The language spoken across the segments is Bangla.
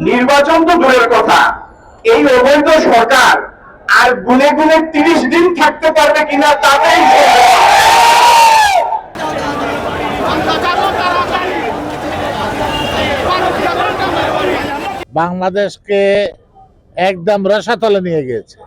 নির্বাচন তো দূরের কথা, এই অবৈধ সরকার আর গুনে গুনে 30 দিন থাকতে পারবে কিনা তাতেই বাংলাদেশকে একদম রসাতলে নিয়ে গিয়েছে।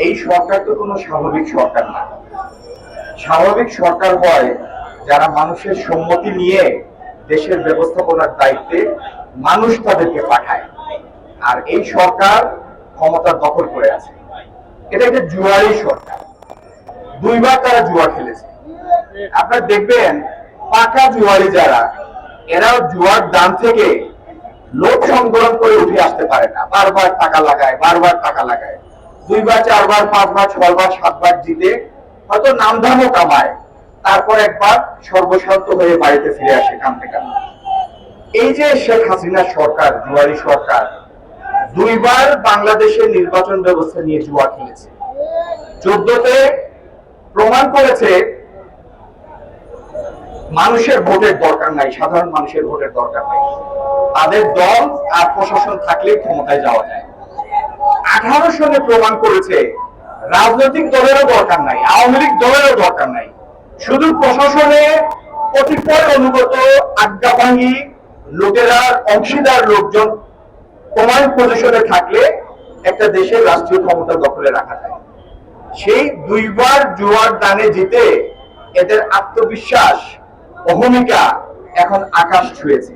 এই সরকার তো কোনো স্বাভাবিক সরকার না। স্বাভাবিক সরকার হয় যারা মানুষের সম্মতি নিয়ে দেশের ব্যবস্থাপনার দায়িত্বে মানুষ তাদেরকে পাঠায়, আর এই সরকার ক্ষমতা দখল করে আছে। এটা একটা জুয়ারি সরকার, দুইবার তারা জুয়া খেলেছে। আপনারা দেখবেন পাকা জুয়ারি যারা, এরাও জুয়ার দান থেকে লোক সংগ্রহ করে উঠে আসতে পারে না, বারবার টাকা লাগায়, বারবার টাকা লাগায়, 2 বার 4 বার 5 বার 6 বার 7 বার জিতে হয়তো নামধামও কামায়, তারপর একবার সর্বশান্ত হয়ে বাড়িতে ফিরে আসে কাঁদতে কাঁদতে। এই যে শেখ হাসিনা সরকার, জুয়ারি সরকার, 2 বার বাংলাদেশের নির্বাচন ব্যবস্থা নিয়ে জুয়া খেলেছে। 14তে প্রমাণ করেছে মানুষের ভোটের দরকার নাই, সাধারণ মানুষের ভোটের দরকার নাই, তাদের দল আর প্রশাসন থাকলে ক্ষমতায় যাওয়া যায়। 18 সনে প্রমাণ করেছে রাজনৈতিক দলেরও দরকার নাই, আওয়ামী লীগ দলেরও দরকার নাই, শুধু প্রশাসনে কতিপয় অনুগত আজ্ঞাবাহী লোকেরা, অংশীদার লোকজন কমান্ড পজিশনে থাকলে একটা দেশের রাষ্ট্রীয় ক্ষমতা দখলে রাখা যায়। সেই 2 বার জুয়ার দানে জিতে এদের আত্মবিশ্বাস, অহমিকা এখন আকাশ ছুঁয়েছে।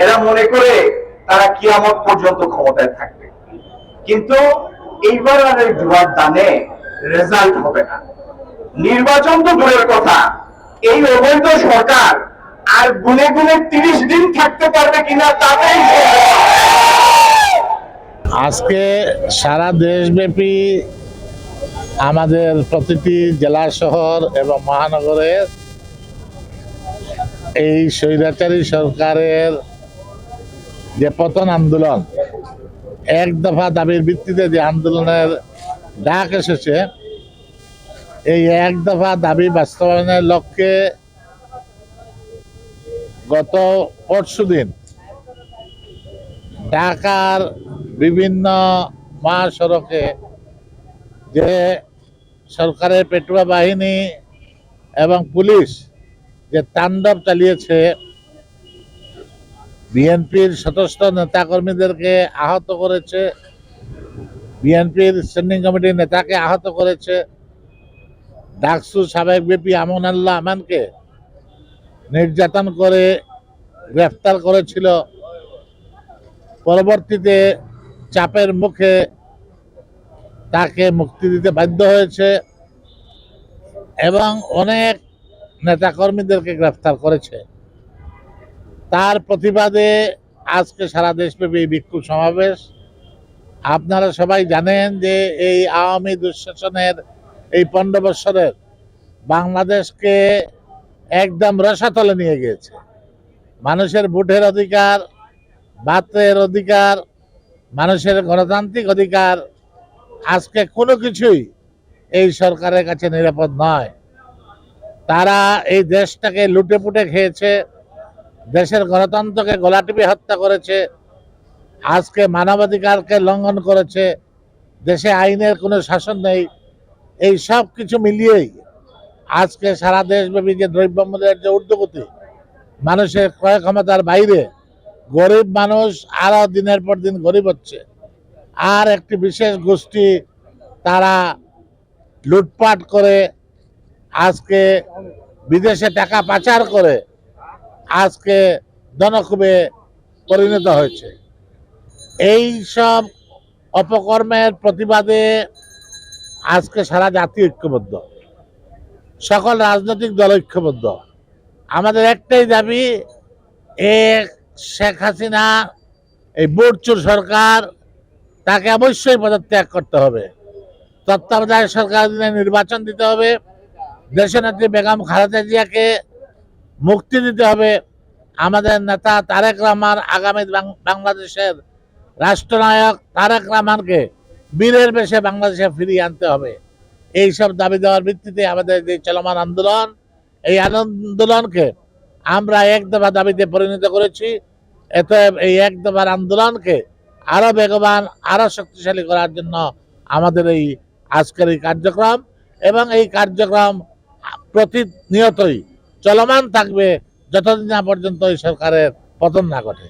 এরা মনে করে তারা কিয়ামত পর্যন্ত ক্ষমতায় থাকবে, কিন্তু এইবার আর এই জুয়ার দানে রেজাল্ট হবে না। নির্বাচন তো দূরের কথা, এই অবৈধ সরকার আর গুনে গুনে 30 দিন থাকতে পারবে কিনা তাতেই আজকে সারা দেশব্যাপী আমাদের প্রতিটি জেলা শহর এবং মহানগরের এই স্বৈরাচারী সরকারের যে পতন আন্দোলন, এক দফা দাবির ভিত্তিতে যে আন্দোলনের ডাক এসেছে, এই এক দফা দাবি বাস্তবায়নের লক্ষ্যে গত পরশুদিন ঢাকার বিভিন্ন মহাসড়কে যে সরকারের পেটুয়া বাহিনী এবং পুলিশ যে তাণ্ডব চালিয়েছে, বিএনপির সদস্য নেতাকর্মীদেরকে আহত করেছে, বিএনপির স্ট্যান্ডিং কমিটির নেতাকে আহত করেছে, ডাকসু সাবেক বিপি আমানুল্লাহ আমানকে নির্যাতন করে গ্রেফতার করেছিল, পরবর্তীতে চাপের মুখে তাকে মুক্তি দিতে বাধ্য হয়েছে এবং অনেক নেতাকর্মীদেরকে গ্রেফতার করেছে। তার প্রতিবাদে আজকে সারা দেশব্যাপী বিক্ষোভ সমাবেশ। আপনারা সবাই জানেন যে এই আওয়ামী দুঃশাসনের এই 15 বছরের বাংলাদেশকে একদম রসাতলে নিয়ে গিয়েছে। মানুষের ভোটের অধিকার, বাতের অধিকার, মানুষের গণতান্ত্রিক অধিকার আজকে কোনো কিছুই এই সরকারের কাছে নিরাপদ নয়। তারা এই দেশটাকে লুটে পুটে খেয়েছে, দেশের গণতন্ত্রকে গলা টিপে হত্যা করেছে, আজকে মানবাধিকারকে লঙ্ঘন করেছে, দেশে আইনের কোনো শাসন নেই। এই সব কিছু মিলিয়েই আজকে সারা দেশব্যাপী যে দ্রব্যমূল্যের যে ঊর্ধ্বগতি, মানুষের ক্রয় ক্ষমতার বাইরে, গরিব মানুষ আরো দিনের পর দিন গরিব হচ্ছে। আর একটি বিশেষ গোষ্ঠী তারা লুটপাট করে আজকে বিদেশে টাকা পাচার করে আজকে জনক্ষোভে পরিণত হয়েছে। এই সব অপকর্মের প্রতিবাদে আজকে সারা জাতি ঐক্যবদ্ধ, সকল রাজনৈতিক দল ঐক্যবদ্ধ। আমাদের একটাই দাবি, শেখ হাসিনা এই বুটচুর সরকার, তাকে অবশ্যই পদত্যাগ করতে হবে। তত্ত্বাবধায়ক সরকার নির্বাচন দিতে হবে, দেশনেত্রী বেগম খালেদা জিয়াকে মুক্তি দিতে হবে। আমাদের নেতা তারেক রহমান, আগামী বাংলাদেশের রাষ্ট্রনায়ক তারেক রহমানকে বীরের বেশে বাংলাদেশে ফিরিয়ে আনতে হবে। এইসব দাবি দেওয়ার ভিত্তিতে আমাদের যে চলমান আন্দোলন, এই আন্দোলনকে আমরা এক দফা দাবিতে পরিণত করেছি। এতে এই এক দফার আন্দোলনকে আরো বেগবান, আরো শক্তিশালী করার জন্য আমাদের এই আজকের এই কার্যক্রম, এবং এই কার্যক্রম প্রতিনিয়তই চলমান থাকবে যতদিন না পর্যন্ত এই সরকারের পতন না ঘটে।